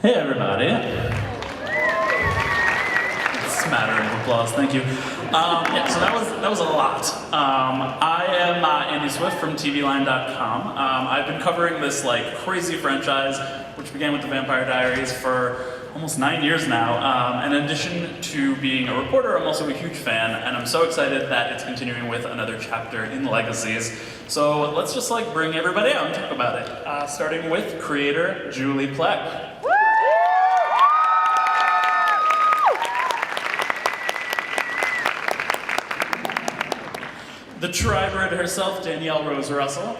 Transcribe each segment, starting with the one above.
Hey everybody. Smattering of applause, thank you. Yeah, so that was a lot. I am Andy Swift from TVLine.com. I've been covering this like crazy franchise, which began with the Vampire Diaries for almost 9 years now. And in addition to being a reporter, I'm also a huge fan, and I'm so excited that it's continuing with another chapter in Legacies. So let's just like bring everybody out and talk about it. Starting with creator Julie Plec. The Tribrid herself, Danielle Rose Russell.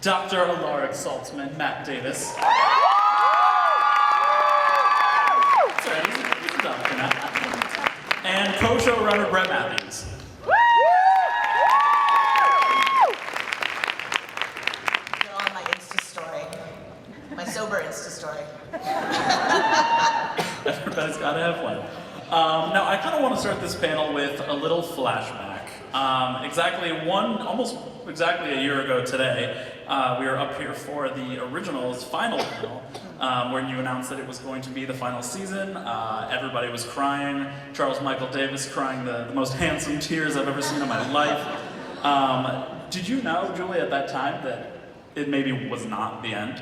Dr. Alaric Saltzman, Matt Davis. Sorry, he's a doctor now. And co-showrunner Brett Matthews. You're on my Insta story. My sober Insta story. Everybody's got to have one. Now, I kind of want to start this panel with a little flashback. Almost exactly a year ago today, we were up here for the original's final panel, when you announced that it was going to be the final season. Everybody was crying. Charles Michael Davis crying the most handsome tears I've ever seen in my life. Did you know, Julie, at that time that it maybe was not the end?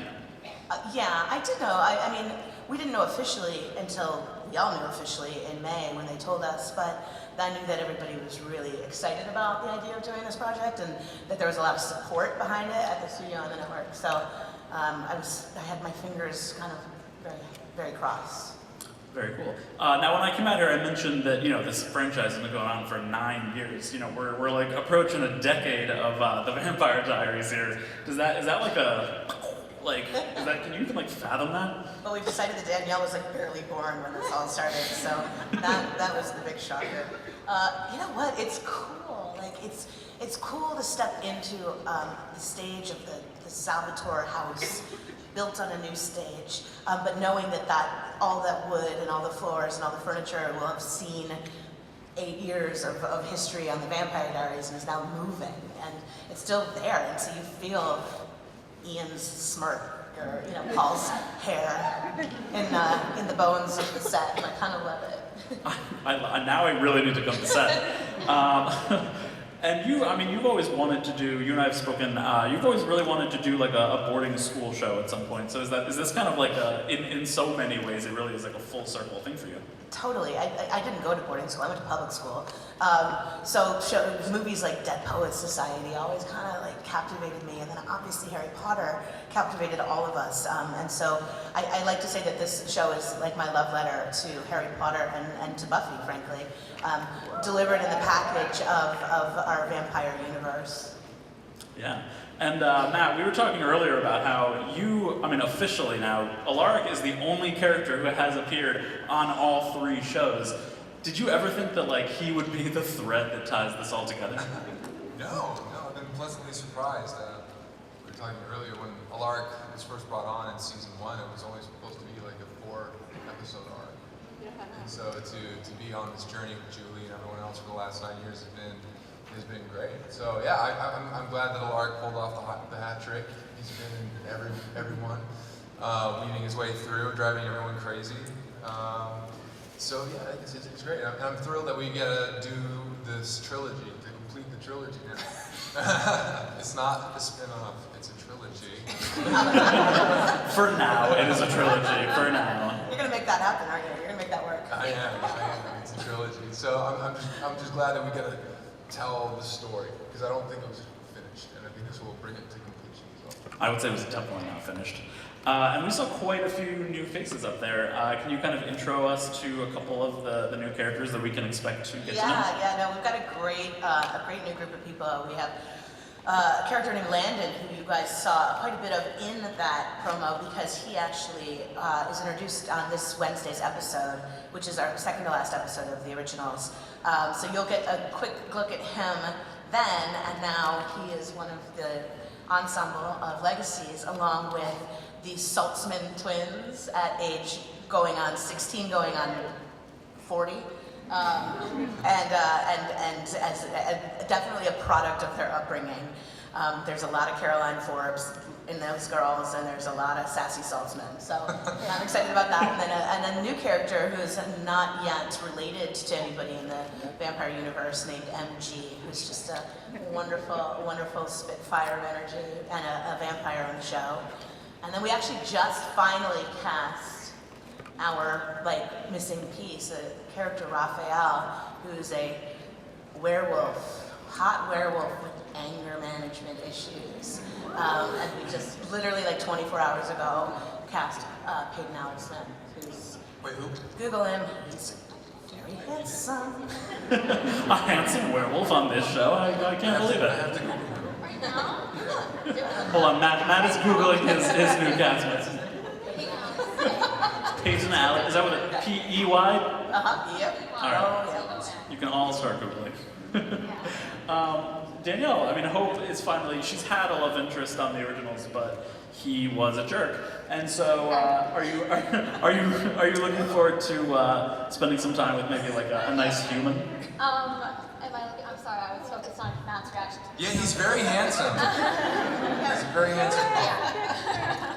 Yeah, I did know. I mean, we didn't know officially until we all knew officially in May when they told us, but I knew that everybody was really excited about the idea of doing this project and that there was a lot of support behind it at the studio and the network. So I had my fingers kind of very, very crossed. Very cool. Now, when I came out here, I mentioned that this franchise has been going on for 9 years. We're like approaching a decade of the Vampire Diaries here. Is that can you even like fathom that? Well, we decided that Danielle was like barely born when this all started, so that was the big shocker. You know what? It's cool. Like it's cool to step into the stage of the Salvatore house, built on a new stage, but knowing that all that wood and all the floors and all the furniture will have seen 8 years of history on the Vampire Diaries and is now moving, and it's still there, and so you feel Ian's smirk, or Paul's hair in the bones of the set, and I kind of love it. Now I really need to come to set. And you've always wanted to do. You and I have spoken. You've always really wanted to do like a boarding school show at some point. So is this kind of like in so many ways it really is like a full circle thing for you? Totally. I didn't go to boarding school. I went to public school. So movies like Dead Poets Society always kind of like captivated me, and then obviously Harry Potter captivated all of us. And so I like to say that this show is like my love letter to Harry Potter and to Buffy, frankly, delivered in the package of our vampire universe. Yeah. And Matt, we were talking earlier about how officially now, Alaric is the only character who has appeared on all 3 shows. Did you ever think that like he would be the thread that ties this all together? No, I've been pleasantly surprised. We were talking earlier when Alaric was first brought on in season 1, it was only supposed to be like a 4-episode arc. And so to be on this journey with Julie and everyone else for the last 9 years has been great. So yeah, I'm glad that Alaric pulled off the hat trick. He's been in everyone, weaving his way through, driving everyone crazy. So yeah, it's great. I'm thrilled that we get to do this trilogy, to complete the trilogy now. It's not a spin-off, it's a trilogy. For now, it is a trilogy, for now. You're gonna make that happen, aren't you? You're gonna make that work. I am. It's a trilogy. So I'm just glad that we get to tell the story, because I don't think it was finished, and I think this will bring it to completion as well. I would say it was definitely not finished. And we saw quite a few new faces up there. Can you kind of intro us to a couple of the new characters that we can expect to get to know? Yeah, we've got a great new group of people. We have a character named Landon, who you guys saw quite a bit of in that promo, because he actually is introduced on this Wednesday's episode, which is our second to last episode of the originals. So you'll get a quick look at him then, and now he is one of the ensemble of Legacies, along with the Saltzman twins at age going on 16, going on 40. and definitely a product of their upbringing. There's a lot of Caroline Forbes in those girls, and there's a lot of sassy saltsmen. So I'm excited about that. And then a new character who's not yet related to anybody in the Vampire universe named MG, who's just a wonderful, wonderful spitfire of energy and a vampire on the show. And then we actually just finally cast our missing piece, a character Raphael, who's a werewolf, hot werewolf with anger management issues. And we just literally 24 hours ago cast Peyton Alex-Smith, who's, Wait, who? Google him, he's very handsome. A handsome werewolf on this show? I can't believe I have it. to Google him. Right now? Hold on, Matt is Googling his new castmates. Peyton Alex, is that what it, P-E-Y? Yep. All right. Oh, yeah. You can all start Googling. Danielle, I mean, Hope is finally, she's had a love interest on the originals, but he was a jerk. And so, are you looking forward to spending some time with maybe a nice human? Am I looking? I'm sorry, I was focused on Matt's reaction. Yeah, he's very handsome. He's very handsome.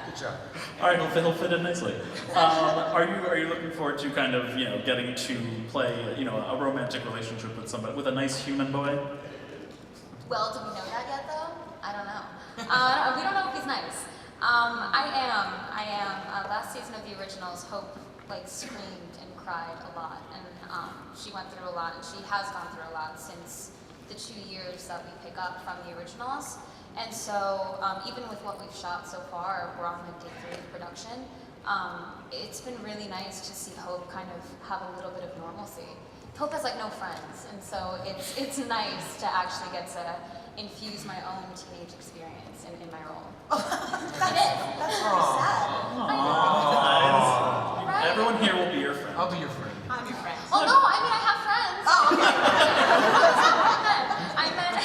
Good job. All right, he'll fit in nicely. Are you looking forward to kind of getting to play a romantic relationship with somebody, with a nice human boy? Well, do we know that yet, though? I don't know. We don't know if he's nice. I am. Last season of the originals, Hope screamed and cried a lot, and she went through a lot, and she has gone through a lot since the 2 years that we pick up from the originals. And so, even with what we've shot so far, we're on day 3 of production. It's been really nice to see Hope kind of have a little bit of normalcy. Hope has no friends, and so it's nice to actually get to infuse my own teenage experience in my role. It is. That's really sad. Aww. Right? Everyone here will be your friend. I'll be your friend. I'm your friend. Oh no, I mean I have friends. Oh, okay. I meant.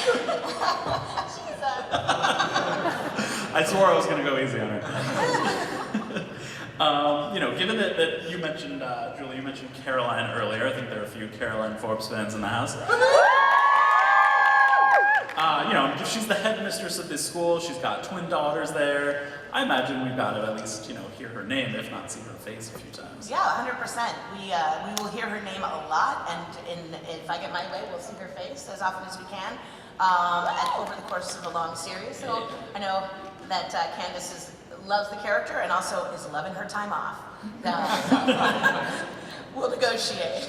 I swore I was going to go easy on her. Given that you mentioned, Julie, you mentioned Caroline earlier. I think there are a few Caroline Forbes fans in the house. She's the headmistress of this school. She's got twin daughters there. I imagine we've got to at least, hear her name, if not see her face a few times. Yeah, 100%. We will hear her name a lot, and if I get my way, we'll see her face as often as we can, and over the course of a long series. So I know that Candace loves the character and also is loving her time off. We'll negotiate.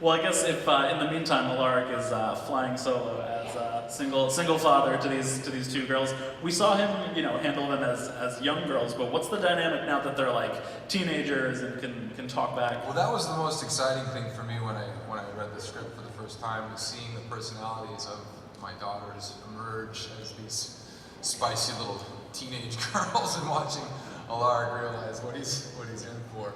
Well, I guess if in the meantime Alaric is flying solo as single father to these two girls, we saw him handle them as young girls. But what's the dynamic now that they're teenagers and can talk back? Well, that was the most exciting thing for me when I read the script for the first time, was seeing the personalities of my daughters emerge as these spicy little teenage girls and watching Alaric realize what he's in for.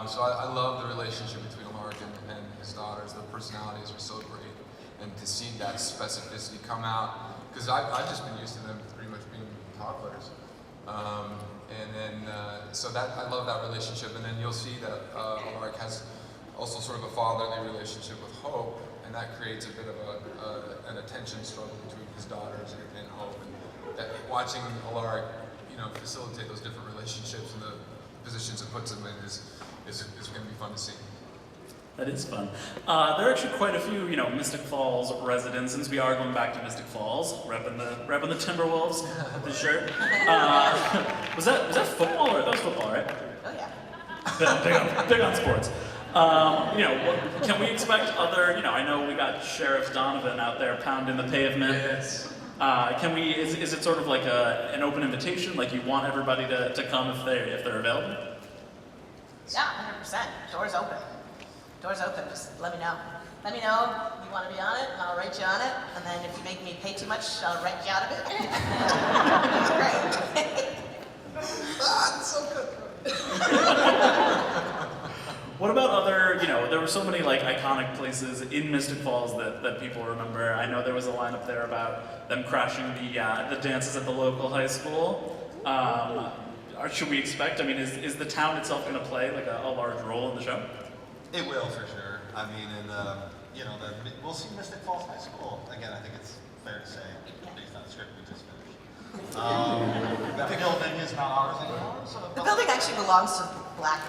So I love the relationship between Alaric and his daughters. Their personalities are so great, and to see that specificity come out, because I've just been used to them pretty much being toddlers. So that I love that relationship, and then you'll see that Alaric has also sort of a fatherly relationship with Hope, and that creates a bit of an attention struggle between his daughters and Hope. And that watching Alaric, facilitate those different relationships and the positions it puts him in is going to be fun to see. That is fun. There are actually quite a few, Mystic Falls residents, since we are going back to Mystic Falls, repping the Timberwolves with the shirt. Was that football, or that was football, right? Oh yeah. Big on sports. Can we expect other? I know we got Sheriff Donovan out there pounding the pavement. Yes. Is it sort of like an open invitation? Like you want everybody to come if they're available? Yeah, 100%. Doors open. Doors open. Just let me know. Let me know you want to be on it, and I'll write you on it. And then if you make me pay too much, I'll write you out of it. Great. That's so good. What about other, there were so many iconic places in Mystic Falls that people remember. I know there was a lineup there about them crashing the dances at the local high school. Should we expect, is the town itself going to play a large role in the show? It will, for sure. I mean, and we'll see Mystic Falls High School again. I think it's fair to say, based on the script we just finished. The building is not ours anymore. So The building actually belongs to Black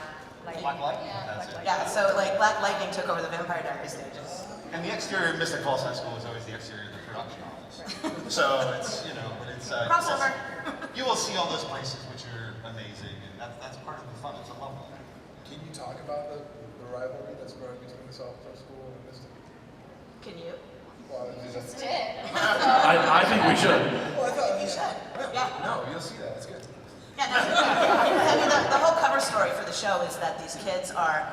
Lightning. Black Light. Yeah, That's it. Yeah, so like Black Lightning took over the Vampire Diaries stages. And the exterior of Mystic Falls High School is always the exterior of the production office. So it's but it's Crossover. You will see all those places which are amazing, and that's part of the fun. It's a love letter. Can you talk about the rivalry that's growing between the Salvatore School and Mystic? Can you? Well, Just did. I think we should. Well, I thought You should. Yeah. No, you'll see that. It's good. Yeah, no, I mean, the whole cover story for the show is that these kids are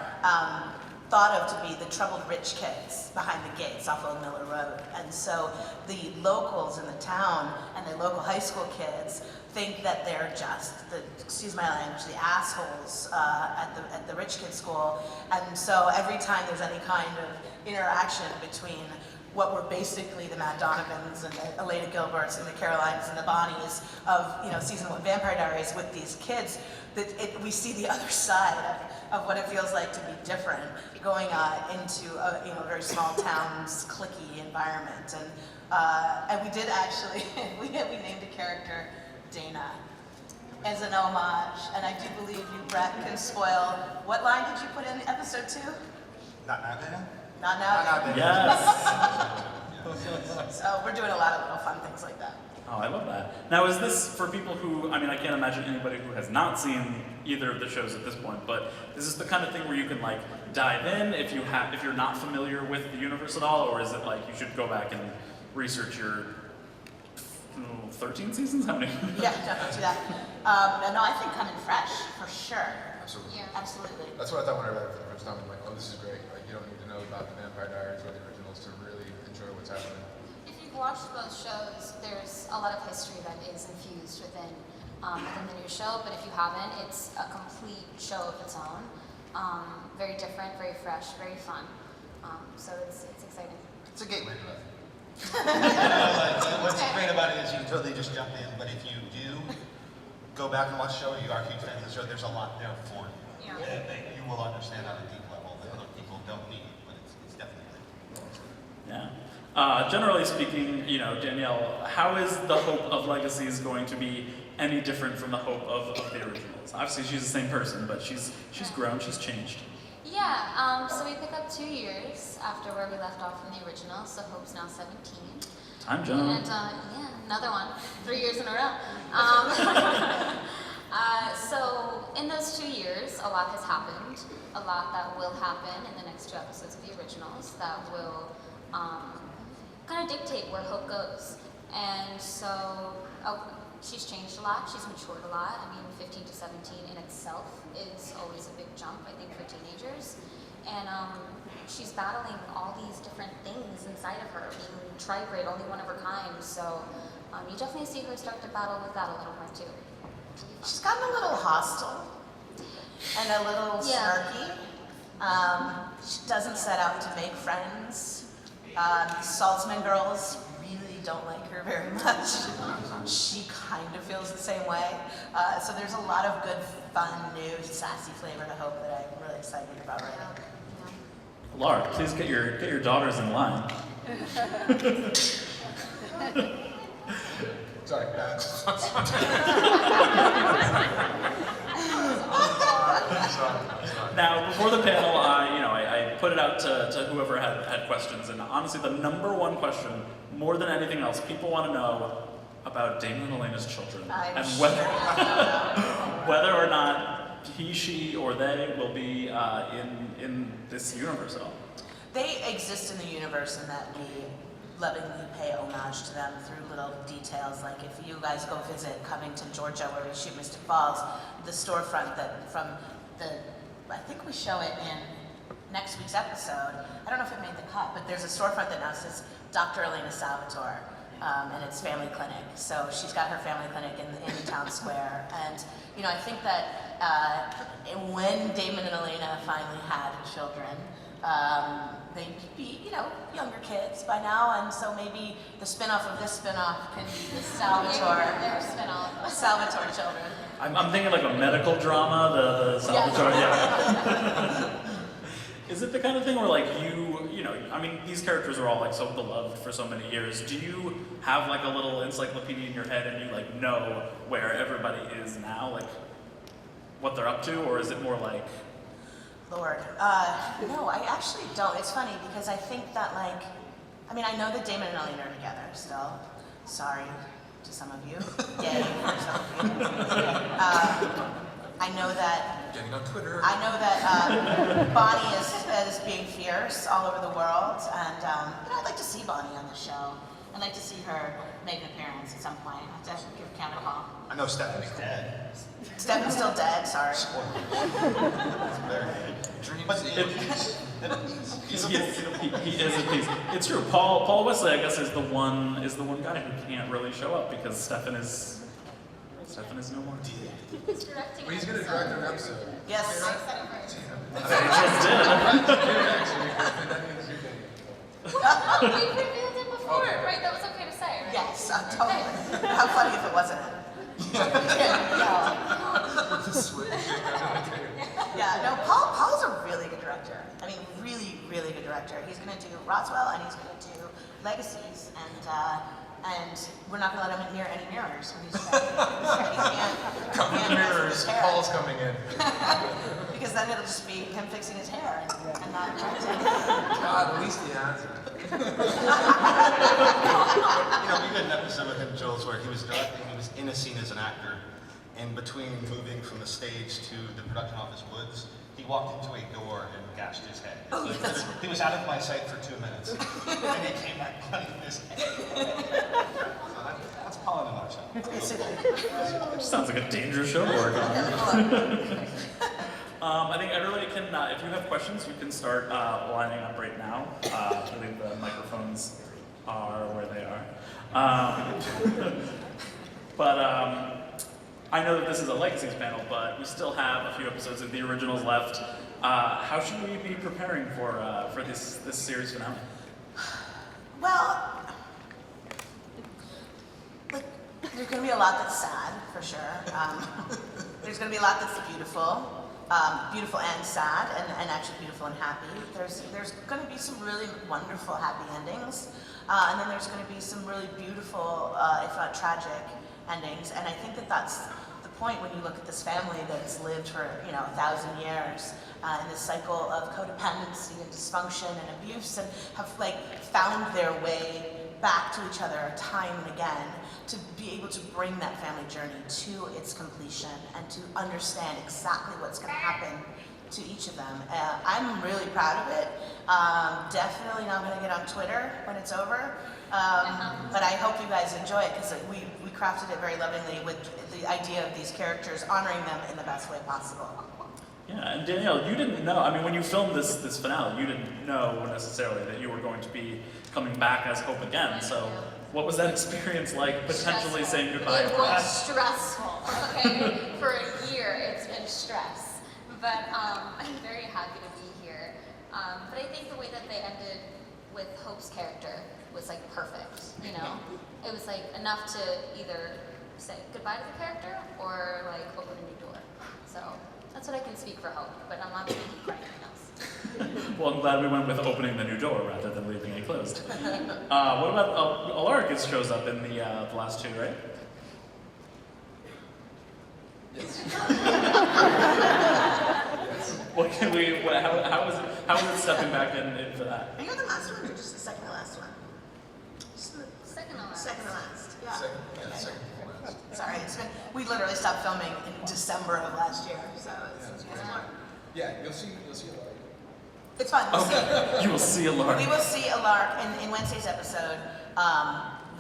thought of to be the troubled rich kids behind the gates off Old Miller Road. And so the locals in the town and the local high school kids think that they're just excuse my language, the assholes at the rich kid school. And so every time there's any kind of interaction between what were basically the Matt Donovans and the Elena Gilberts and the Carolines and the Bonnies of season 1 Vampire Diaries with these kids, we see the other side of what it feels like to be different, going into a very small town's cliquey environment. And we did actually we named a character Dana as an homage, and I do believe you, Brett, can spoil. What line did you put in episode 2? Not Dana? Not now. Not Dana. Yes. So we're doing a lot of little fun things like that. Oh, I love that. Now, is this for people who, I can't imagine anybody who has not seen either of the shows at this point, but is this the kind of thing where you can dive in if you're not familiar with the universe at all, or is it you should go back and research your 13 seasons? How many? Yeah, definitely do that. No, I think coming fresh, for sure. Absolutely. Yeah. Absolutely. That's what I thought when I read it for the first time. I'm like, oh, this is great. You don't need to know about the Vampire Diaries or the originals to really enjoy what's happening. If you've watched both shows, there's a lot of history that is infused within the new show, but if you haven't, it's a complete show of its own. Very different, very fresh, very fun. So it's exciting. It's a gateway drug. What's great about it is you can totally just jump in, but if you do go back and watch the show and you are huge fans of the show, there's a lot there for you. Yeah. You will understand on a deep level that other people don't need, but it's definitely there. Yeah. Generally speaking, Danielle, how is the hope of Legacies going to be any different from the hope of the originals? Obviously, she's the same person, but she's grown, she's changed. Yeah, so we pick up 2 years after where we left off from the original, so Hope's now 17. Time, John. And yeah, another one, 3 years in a row. So in those 2 years, a lot has happened, a lot that will happen in the next 2 episodes of the originals that will kind of dictate where Hope goes. And so she's changed a lot, she's matured a lot. 15 to 17 in itself is always a big jump, I think, for teenagers. And she's battling all these different things inside of her, being tribrid, only one of her kind. So you definitely see her start to battle with that a little more too. She's gotten a little hostile and a little snarky. She doesn't set out to make friends. Saltzman girls really don't like her very much. She kind of feels the same way. So there's a lot of good, fun, new, sassy flavor to Hope that I'm really excited about right now. Laura, please get your daughters in line. Sorry. Now, before the panel, I put it out to whoever had questions, and honestly, the number one question, more than anything else, people want to know about Damon and Elena's children, and whether or not he, she, or they will be in this universe at all. They exist in the universe in that we lovingly pay homage to them through little details, like if you guys go visit Covington, Georgia, where we shoot Mystic Falls, the storefront that from I think we show it in next week's episode. I don't know if it made the cut, but there's a storefront that now says Dr. Elena Salvatore, and it's family clinic. So she's got her family clinic in the town square, and I think that when Damon and Elena finally had children, they'd be, younger kids by now, and so maybe the spin-off of this spin-off can be the Salvatore, Their spin-off. Salvatore children. I'm thinking like a medical drama, the Salvatore. Yeah. Is it the kind of thing where like you know, I mean, these characters are all like so beloved for so many years. Do you have like a little encyclopedia in your head and you like know where everybody is now, like what they're up to, or is it more like? Lord, no, I actually don't. It's funny because I think that like, I mean, I know that Damon and Ellie are together still. Sorry to some of you. Yay for some of you. I know that. Getting on Twitter. I know that Bonnie is being fierce all over the world, and you know, I'd like to see Bonnie on the show. I'd like to see her make an appearance at some point. I have to give Cam a call. I know Stephanie's dead. Stephanie's still dead. Sorry. But Dreams. He is a piece. It's true. Paul Wesley, I guess, is the one guy who can't really show up because Stefan is no more. He's directing. But he's going to direct an episode. Yes. They just did. We've revealed it before, right? That was okay to say, right? Yes, totally. How funny if it wasn't. Yeah, no, Paul's a really good director. I mean, really, really good director. He's going to do Roswell and he's going to do Legacies, and we're not going to let him near any mirrors. When he's Come in mirrors, Paul's coming in. Because then it'll just be him fixing his hair and not directing. God, at least he has it. You know, we did an episode with him, Jules, where he was directing, he was in a scene as an actor, and between moving from the stage to the production office woods, he walked into a door and gashed his head. Oh, yes. He was out of my sight for 2 minutes, and he came back running his head. So that's Paul in a nutshell. Basically. Sounds like a dangerous show to work on. I think everybody can, if you have questions, you can start lining up right now. I believe the microphones are where they are. But I know that this is a Legacies panel, but we still have a few episodes of the originals left. How should we be preparing for this series finale? Well, like, there's going to be a lot that's sad, for sure. There's going to be a lot that's beautiful. Beautiful and sad, and actually beautiful and happy. There's going to be some really wonderful happy endings, and then there's going to be some really beautiful, if not tragic, endings. And I think that that's the point when you look at this family that's lived for 1,000 years in this cycle of codependency and dysfunction and abuse, and have like found their way back to each other time and again, to be able to bring that family journey to its completion and to understand exactly what's going to happen to each of them. I'm really proud of it. Definitely not going to get on Twitter when it's over, but I hope you guys enjoy it, because we crafted it very lovingly with the idea of these characters, honoring them in the best way possible. Yeah, and Danielle, you didn't know, I mean, when you filmed this finale, you didn't know necessarily that you were going to be coming back as Hope again, so what was that experience like, potentially saying goodbye? It was stressful, okay? For a year, it's been stress. But I'm very happy to be here. But I think the way that they ended with Hope's character was like perfect, you know? It was like enough to either say goodbye to the character or like open a new door. So that's what I can speak for Hope, but I'm not speaking for anything else. Well, I'm glad we went with opening the new door rather than leaving it closed. What about Alaric shows up in the last two, right? Yes. What can we? How is it stepping back in for that? Are you on the last one or just the second to last one? Just the Second to last. second to last. Yeah. Second, yeah, Okay. second to last. Sorry, we literally stopped filming in December of last year, so it's Yeah, you'll see a lot. it's fun. We'll see. You will see Alaric. We will see Alark in Wednesday's episode.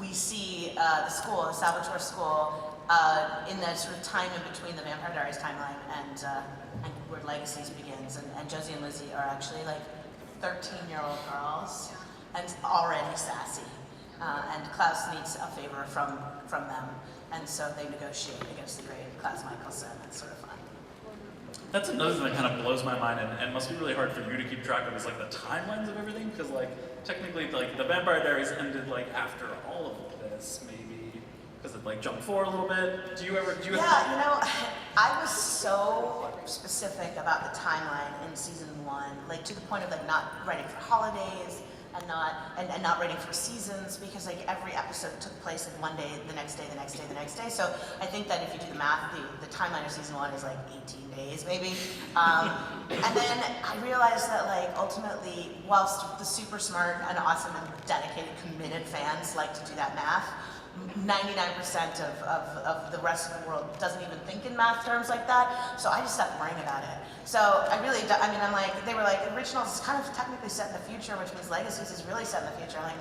We see the school, the Salvatore school, in the sort of time in between the Vampire Diaries timeline and where Legacies begins. And Josie and Lizzie are actually like 13-year-old girls and already sassy. And Klaus needs a favor from them, and so they negotiate against the great Klaus Michelson. It's sort of fun. That's another thing that kind of blows my mind, and must be really hard for you to keep track of, is like the timelines of everything, because like technically like the Vampire Diaries ended like after all of this, maybe, because like jump forward a little bit? Do you have? Yeah, you know, I was so specific about the timeline in season 1, like to the point of like not writing for holidays and not writing for seasons, because like every episode took place in one day, the next day, the next day, the next day. So I think that if you do the math, the timeline of season 1 is like 18 days maybe. And then I realized that like ultimately, whilst the super smart and awesome and dedicated, committed fans like to do that math, 99% of the rest of the world doesn't even think in math terms like that, so I just stopped worrying about it. So I really, I'm like, they were like, originals is kind of technically set in the future, which means Legacies is really set in the future. I'm like,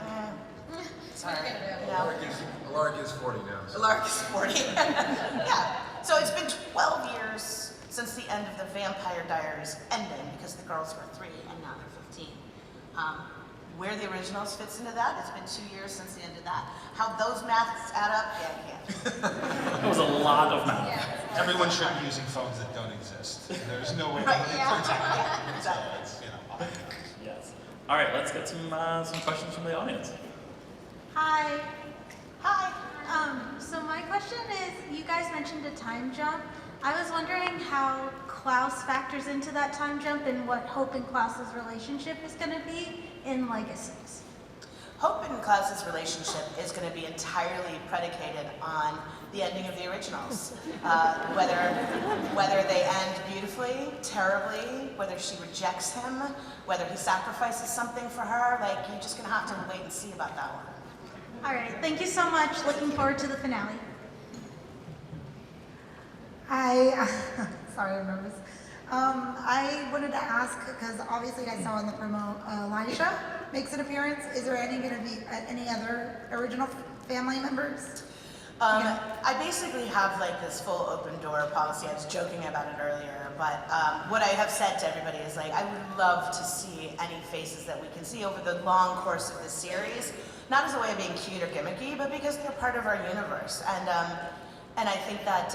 sorry, you know. Alaric is 40 now. So. Alaric is 40. Yeah, so it's been 12 years since the end of the Vampire Diaries ending, because the girls were 3 and now they're 15. Where the originals fits into that, it's been 2 years since the end of that. How those maths add up, yeah, I can't. That was a lot of math. Yeah. Everyone should be using phones that don't exist. There's no way Right, to yeah. protect them. Yeah, So exactly. it's, Yes. All right, let's get some questions from the audience. Hi. Hi. So my question is, you guys mentioned a time jump. I was wondering how Klaus factors into that time jump and what Hope and Klaus's relationship is going to be in Legacies. Hope and Klaus's relationship is going to be entirely predicated on the ending of the originals. Whether they end beautifully, terribly, whether she rejects him, whether he sacrifices something for her, like, you're just going to have to wait and see about that one. All right, thank you so much. Looking forward to the finale. Sorry, I'm nervous. I wanted to ask, because obviously I saw in the promo, Elijah makes an appearance. Is there going to be any other original family members? I basically have like this full open door policy. I was joking about it earlier, but what I have said to everybody is like, I would love to see any faces that we can see over the long course of this series, not as a way of being cute or gimmicky, but because they're part of our universe. And I think that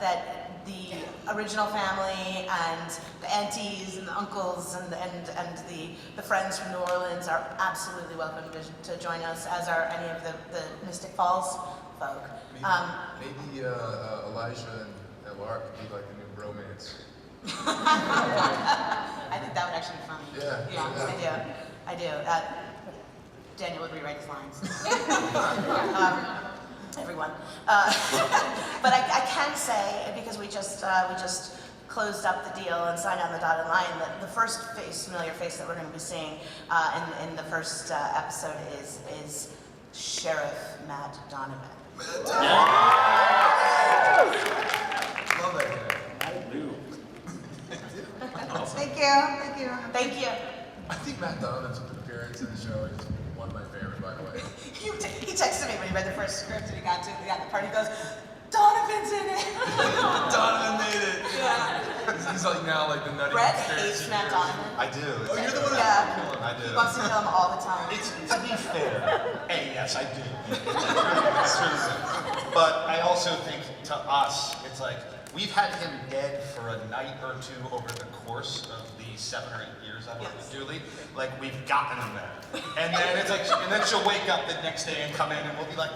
that the original family and the aunties and the uncles and the friends from New Orleans are absolutely welcome to join us, as are any of the Mystic Falls folk. Maybe Elijah and Alaric could be like the new bromance. I think that would actually be funny. Yeah. I do. Daniel would rewrite his lines. Everyone. But I can say, because we just closed up the deal and signed on the dotted line, that the first familiar face that we're going to be seeing in the first episode is Sheriff Matt Donovan. Love that guy. I do. Awesome. Thank you. Thank you. I think Matt Donovan's appearance in the show is one of my favorite, by the way. He texted me when he read the first script and he got the part. He goes, "Donovan's in it." Donovan made it. Yeah. He's like now like the nutty Brett conspiracy hates Matt theorist. Donovan. I do. Oh, you're the one Yeah. I do. He wants to kill him all the time. It's, to be fair, yes, I do. It's true. But I also think to us, it's like, we've had him dead for a night or two over the course of the 7 or 8 years I've worked with Julie. Like, we've gotten him there. And then it's like, and then she'll wake up the next day and come in and we'll be like,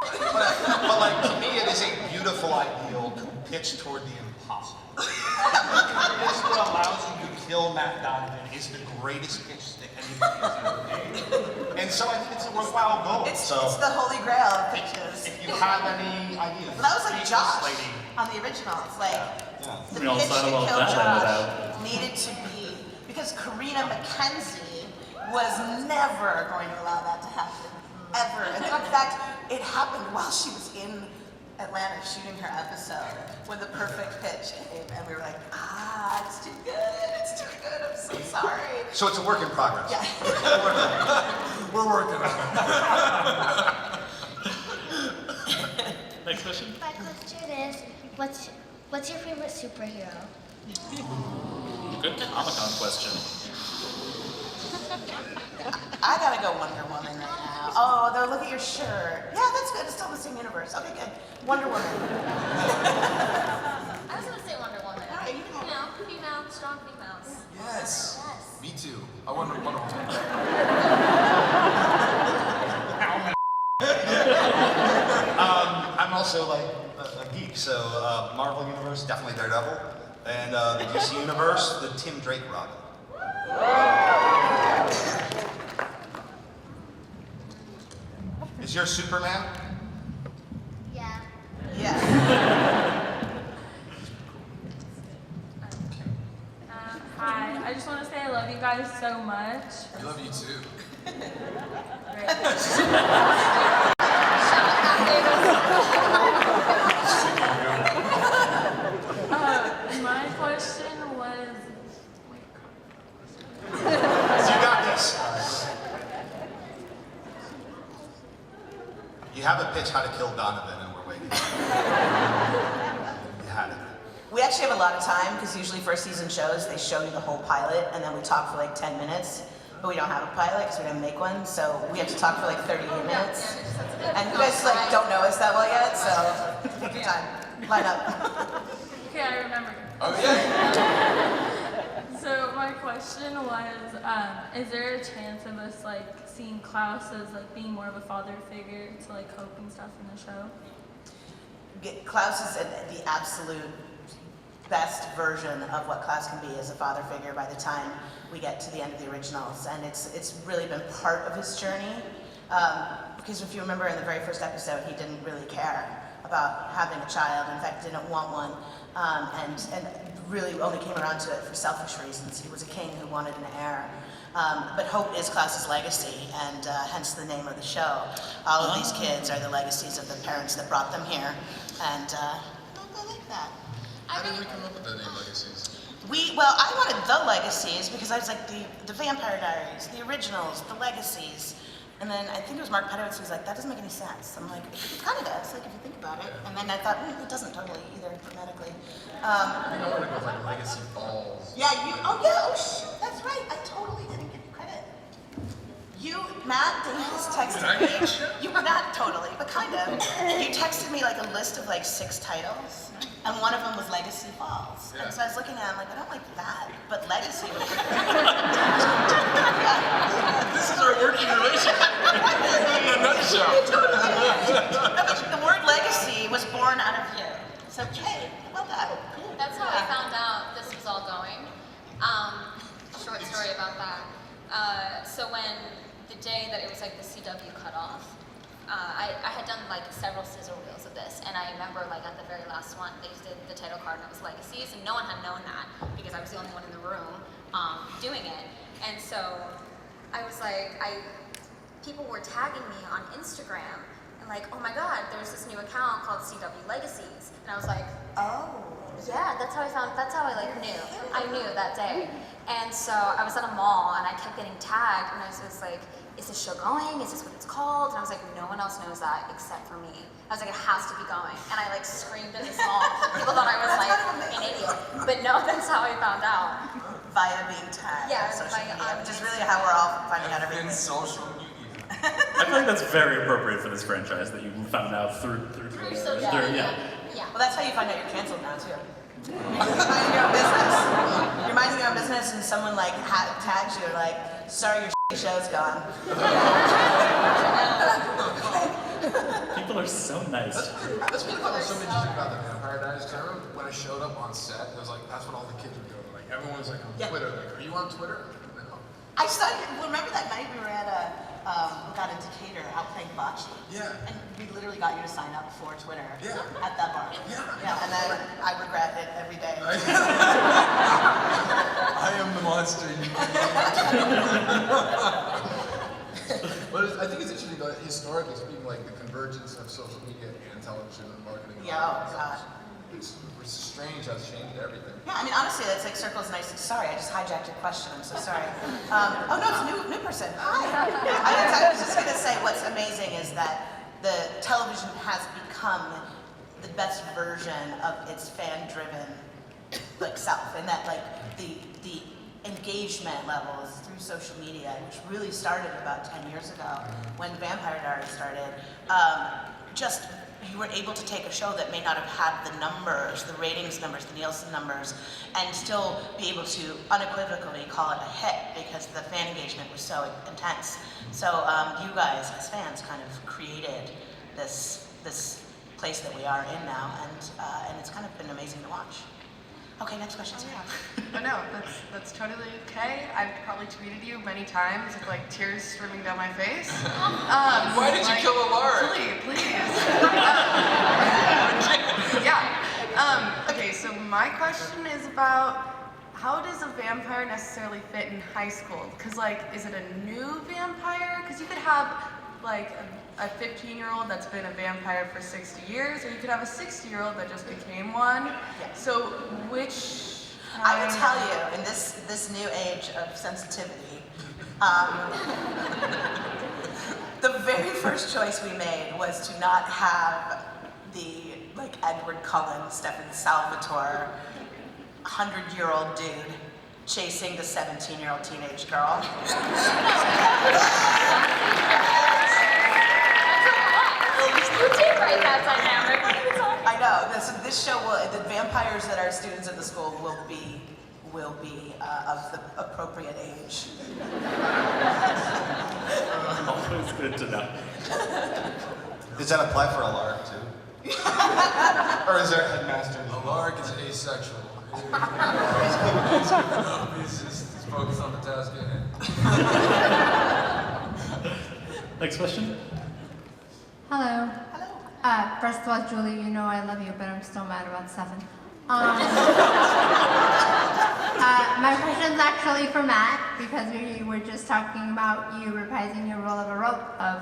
but like, to me, it is a beautiful ideal pitched toward the impossible. This what allows you to kill Matt Donovan is the greatest pitch that anybody has ever made. And so I think it's a worthwhile goal. It's So the holy grail of pitches. if you have any ideas, Well, that was like please Josh lady. on the originals. Like, Yeah. the We all pitch saw to about kill that ended Josh needed to be, because Karina McKenzie was never going to allow that to happen, ever. And in fact, it happened while she was in Atlanta shooting her episode when the perfect pitch came, and we were like, it's too good, I'm so sorry. So it's a work in progress. Yeah. We're working on it. Next question. My question is, what's your favorite superhero? Good Comic-Con question. I gotta go Wonder Woman right now. Oh, though, look at your shirt. Yeah, that's good. It's still the same universe. Okay, good. Wonder Woman. I was gonna say Wonder Woman. Alright, you can go. Female, strong females. Yes. Yes. Me too. I wonder one of them. I'm also like a geek, so Marvel Universe, definitely Daredevil, and the DC Universe, the Tim Drake Robin. Is yours Superman? Yeah. Yeah. Hi, I just want to say I love you guys so much. We love you too. My question was, You got this. You have a pitch how to kill Donovan, and we're waiting. You had it. We actually have a lot of time because usually first season shows, they show you the whole pilot and then we talk for like 10 minutes. But we don't have a pilot because we didn't make one, so we have to talk for like 38 minutes. And you guys like don't know us that well yet, so take your time. Line up. okay, I remember. Oh yeah. So my question was, is there a chance of us like seeing Klaus as like being more of a father figure to like Hope and stuff in the show? Klaus is the absolute best version of what Klaus can be as a father figure by the time we get to the end of the originals, and it's really been part of his journey. Because if you remember in the very first episode, he didn't really care about having a child. In fact, didn't want one, and really only came around to it for selfish reasons. He was a king who wanted an heir. But Hope is Klaus's legacy, and hence the name of the show. All of these kids are the legacies of the parents that brought them here, and I like that. How did we come up with the name Legacies? I wanted the Legacies because I was like the Vampire Diaries, the originals, the Legacies. And then I think it was Mark Pedowitz who was like, that doesn't make any sense. I'm like, it kind of does, like if you think about it. And then I thought, it doesn't totally either, phonetically. I think I wanted to go with like Legacy Falls. Yeah, shoot, that's right. I totally didn't give you credit. Matt Davis texted me. You were not totally, but kind of. You texted me like a list of like 6 titles, and one of them was Legacy Falls. Yeah. And so I was looking at it, I'm like, I don't like that, but Legacy was This is our working relationship in a nutshell. The word legacy was born out of you. So, hey, how about that? That's how I found out this was all going. Short story about that. So when the day that it was like the CW cut off, I had done like several sizzle reels of this, and I remember like at the very last one, they did the title card and it was Legacies, and no one had known that because I was the only one in the room doing it. And so I was like, people were tagging me on Instagram and like, oh my God, there's this new account called CW Legacies, and I was like, oh. Yeah, that's how I like knew. I knew that day. And so I was at a mall and I kept getting tagged and I was just like, is this show going? Is this what it's called? And I was like, no one else knows that except for me. I was like, it has to be going. And I like screamed in this mall. People thought I was like an idiot. But no, that's how I found out. Via being tagged Yeah, on social via- media, which is really how we're all finding out everything. In social media. I feel like that's very appropriate for this franchise that you found out through social media. Yeah. Well, that's how you find out you're canceled now, too. You're minding your own business. You're minding your own business and someone like tags you like, sorry, your show's gone. People are so nice. That's what I thought was so interesting about the Vampire Diaries. 'Cause I remember when I showed up on set, it was like, that's what all the kids would go to. Like, everyone was like on Twitter. Like, are you on Twitter? No. I started, remember that night we were at we got in Decatur out playing bocce? Yeah. And we literally got you to sign up for Twitter. Yeah. At that bar. Yeah. And then I regret it every day. I am the monster. But I think it's interesting that historically speaking, like the convergence of social media and television and marketing. Yeah, oh God. It's strange how it's changed everything. Yeah, I mean, honestly, that's like Circle's nice. Sorry, I just hijacked your question. I'm so sorry. Oh no, it's a new person. Hi. I was just gonna say, what's amazing is that the television has become the best version of its fan-driven like self, and that like the engagement levels through social media, which really started about 10 years ago when Vampire Diaries started. Just you were able to take a show that may not have had the numbers, the ratings numbers, the Nielsen numbers, and still be able to unequivocally call it a hit because the fan engagement was so intense. So you guys, as fans, kind of created this place that we are in now, and it's kind of been amazing to watch. Okay, next question. But no, that's totally okay. I've probably tweeted you many times with like tears streaming down my face. Why did you kill Alara? Please. Yeah. Okay, so my question is about how does a vampire necessarily fit in high school? Because like, is it a new vampire? Because you could have like a 15-year-old that's been a vampire for 60 years, or you could have a 60-year-old that just became one. Yeah. So which I will tell you, in this new age of sensitivity, the very first choice we made was to not have the like Edward Cullen, Stefan Salvatore, 100-year-old dude chasing the 17-year-old teenage girl. You did write that dynamic. What are you talking about? I know. This show will. The vampires that are students at the school will be of the appropriate age. Always good to know. Does that apply for Alark too? Or is there a headmaster? Alark is asexual. He's just focused on the task at hand. Next question. Hello. Hello. First of all, Julie, you know I love you, but I'm still mad about 7. My question's actually for Matt, because we were just talking about you reprising your role of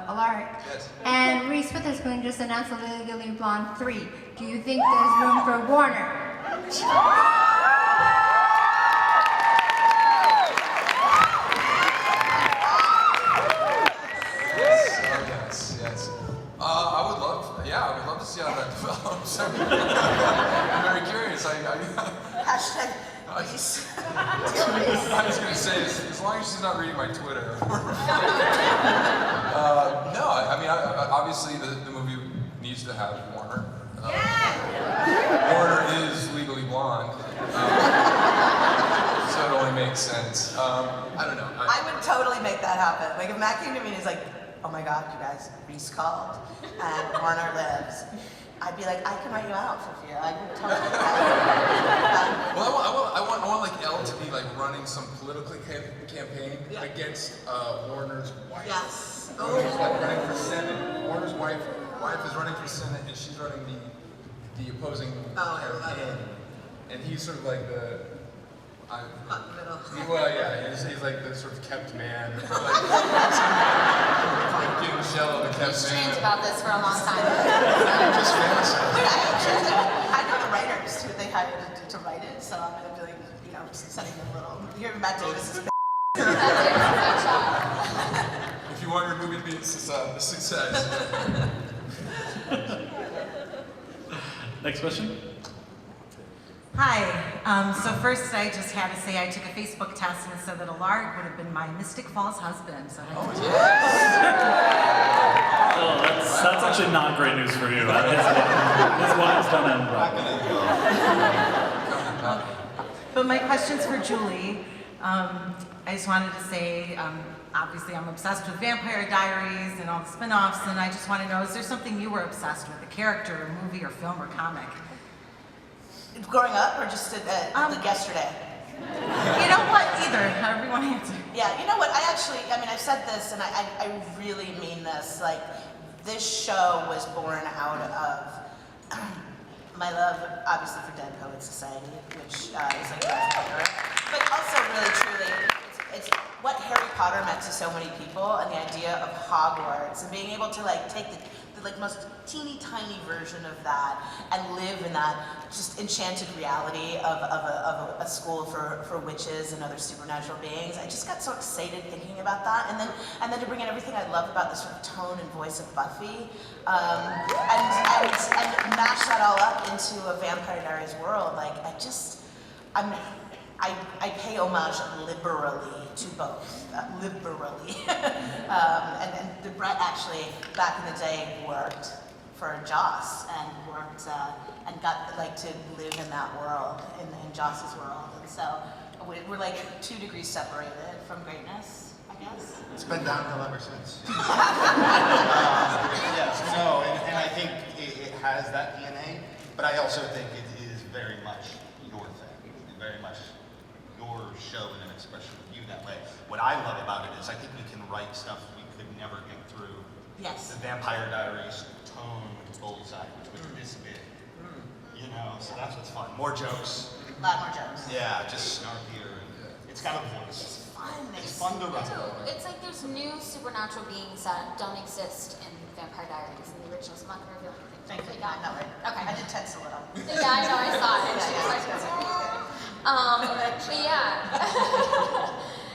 Alaric. Yes. And Reese Witherspoon just announced a Legally Blonde 3. Do you think there's room for Warner? Yes. I would love to see how that develops. I'm very curious. Hashtag Reese. I was going to say, as long as she's not reading my Twitter. No, I mean, obviously the movie needs to have Warner. Warner is Legally Blonde. So it only makes sense. I don't know. I would totally make that happen. Like if Matt came to me and he's like, "Oh my God, you guys, Reese called and Warner lives," I'd be like, "I can write you out for you. I can totally." Well, I want like Elle to be like running some political campaign against Warner's wife. Yes. Warner's like running for Senate. Warner's wife is running for Senate, and she's running the opposing campaign. And he's sort of like the. Well, yeah, he's like the sort of kept man. Like King Michelle of the kept We've man. dreamed about this for a long time. Just fantasize. I know the writers who they hired to write it, so I'm gonna be like, sending them a little. Here, Matt Davis is. If you want your movie to be a success. Next question. Hi. So first, I just had to say I took a Facebook test and it said that Alaric would have been my Mystic Falls husband. So I had to Oh, that's actually not great news for you. His wives don't end well. But my question's for Julie. I just wanted to say, obviously I'm obsessed with Vampire Diaries and all the spin-offs, and I just want to know, is there something you were obsessed with, a character, a movie, or film, or comic? Growing up, or just like yesterday? You know what? Either. However you want to answer. Yeah, you know what? I've said this, and I really mean this. Like, this show was born out of my love, obviously, for Dead Poets Society, which is like but also really, truly, it's what Harry Potter meant to so many people, and the idea of Hogwarts, and being able to like take the most teeny tiny version of that and live in that just enchanted reality of a school for witches and other supernatural beings. I just got so excited thinking about that, and then to bring in everything I love about the sort of tone and voice of Buffy, and mash that all up into a Vampire Diaries world. Like I pay homage liberally to both, liberally. and Brett actually, back in the day, worked for Joss and worked and got like to live in that world, in Joss's world. And so we're like 2 degrees separated from greatness, I guess. It's been downhill ever since. And I think it has has that DNA, but I also think it is very much your thing, and very much your show and an expression of you that way. What I love about it is I think we can write stuff we could never get through. Yes. The Vampire Diaries tone with Bullseye, which was this big. You know, so that's what's fun. More jokes. A lot more jokes. Yeah, just snarkier. It's got a voice. It's fun. It's fun to run. It's like there's new supernatural beings that don't exist in Vampire Diaries in the originals. I'm not going to reveal anything. Thank you. I'm not right. Okay. I did tense a little. Yeah, I know, I saw it. She was like, but yeah.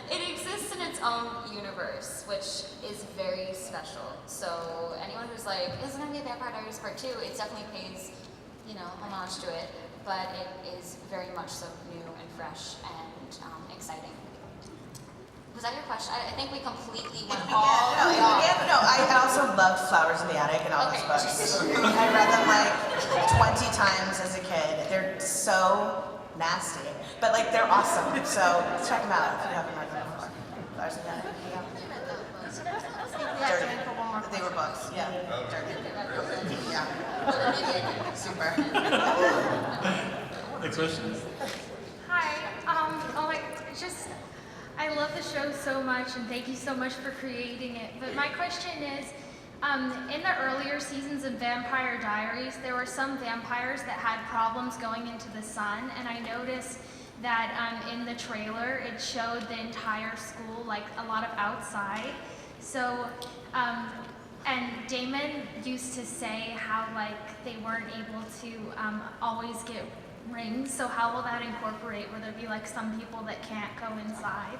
It exists in its own universe, which is very special. So anyone who's like, is it going to be a Vampire Diaries Part 2? It definitely pays, you know, homage to it, but it is very much so new and fresh and exciting. Was that your question? I think we completely went all the way off. No, I also loved Flowers in the Attic and all those books. I read them like 20 times as a kid. They're so nasty, but like they're awesome. So check them out if you haven't read them before. Flowers in the Attic. Yeah. Dirty. They were books. Yeah. Dirty. Yeah. Super. Next question. Hi. I love the show so much, and thank you so much for creating it. But my question is, in the earlier seasons of Vampire Diaries, there were some vampires that had problems going into the sun, and I noticed that in the trailer it showed the entire school, like a lot of outside. So, and Damon used to say how like they weren't able to always get rings. So how will that incorporate? Will there be like some people that can't go inside?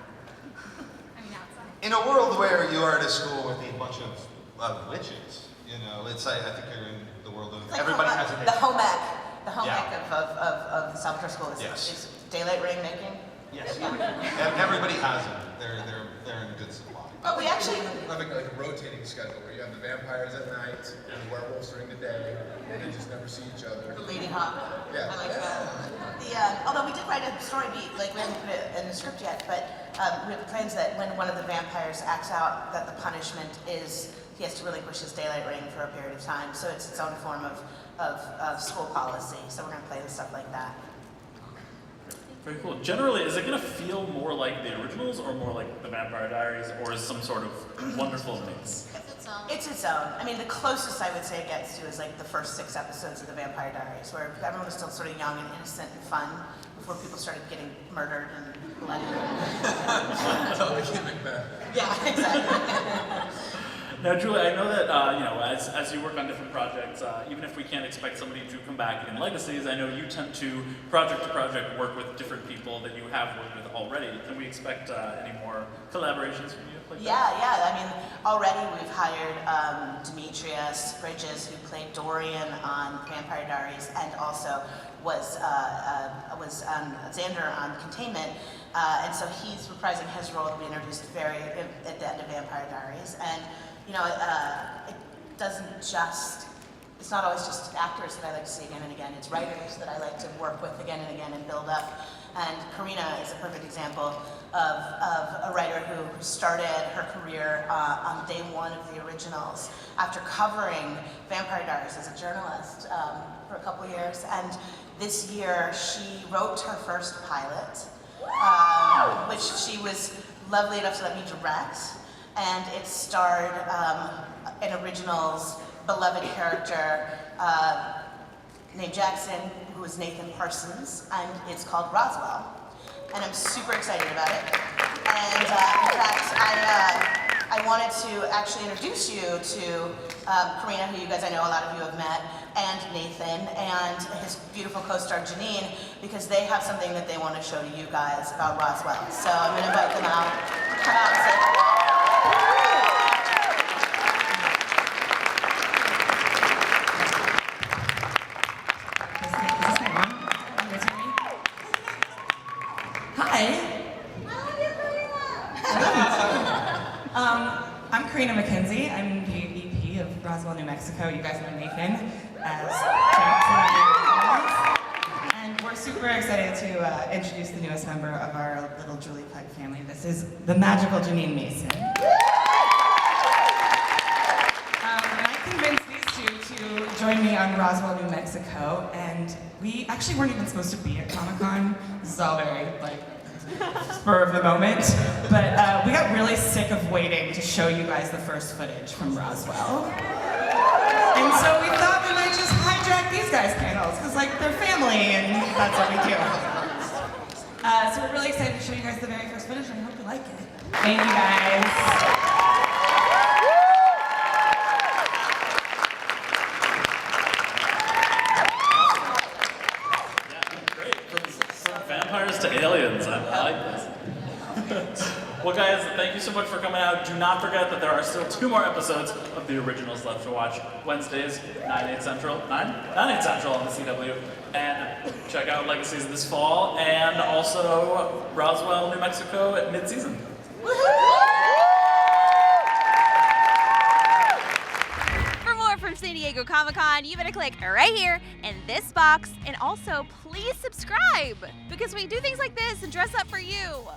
I mean outside. In a world where you are at a school with a bunch of witches, you know, it's I think you're in the world of Like everybody has a the home ec. The home Yeah. ec of the Salvatore School is, Yes. is daylight ring making. Yes. Everybody has them. They're in good supply. But we actually Like a rotating schedule where you have the vampires at night and the werewolves during the day, and they just never see each other. the Lady Hawk. Yeah. I like that. Although we did write a story beat, like we haven't put it in the script yet, but we have plans that when one of the vampires acts out, that the punishment is he has to relinquish his daylight ring for a period of time. So it's its own form of school policy. So we're going to play with stuff like that. Very cool. Generally, is it going to feel more like the originals or more like the Vampire Diaries, or is some sort of wonderful mix? It's its own. I mean, the closest I would say it gets to is like the first 6 episodes of the Vampire Diaries, where everyone was still sort of young and innocent and fun before people started getting murdered and bloody. That's how they can make that. Yeah, exactly. Now, Julie, I know that you know, as you work on different projects, even if we can't expect somebody to come back in Legacies, I know you tend to project work with different people that you have worked with already. Can we expect any more collaborations from you? Like Yeah. I mean, already we've hired Demetrius Bridges, who played Dorian on Vampire Diaries, and also was Xander on Containment. And so he's reprising his role that we introduced at the end of Vampire Diaries. And you know, it doesn't just, it's not always just actors that I like to see again and again, it's writers that I like to work with again and again and build up. And Karina is a perfect example of a writer who started her career on day 1 of the originals after covering Vampire Diaries as a journalist for a couple years. And this year she wrote her first pilot, which she was lovely enough to let me direct. And it starred an original's beloved character named Jackson, who is Nathan Parsons, and it's called Roswell. And I'm super excited about it. And in fact, I wanted to actually introduce you to Karina, who you guys, I know a lot of you have met, and Nathan, and his beautiful co-star Janine, because they have something that they want to show to you guys about Roswell. So I'm going to invite them out, come out and say hello. I'm Karina McKenzie. I'm the VP of Roswell, New Mexico. You guys know Nathan as Jackson. And we're super excited to introduce the newest member of our little Julie Pug family. This is the magical Janine Mason. And I convinced these two to join me on Roswell. Roswell, New Mexico, and we actually weren't even supposed to be at Comic-Con. This is all very, like, spur of the moment. But we got really sick of waiting to show you guys the first footage from Roswell. And so we thought we might just hijack these guys' panels, because, like, they're family, and that's what we do. So we're really excited to show you guys the very first footage, and I hope you like it. Thank you, guys. Vampires to aliens. I like this. Well, guys, thank you so much for coming out. Do not forget that there are still 2 more episodes of the originals left to watch. Wednesdays, 9/8 Central on the CW. And check out Legacies this fall, and also Roswell, New Mexico at mid-season. For more from San Diego Comic-Con, you better click right here in this box, and also please subscribe, because we do things like this and dress up for you.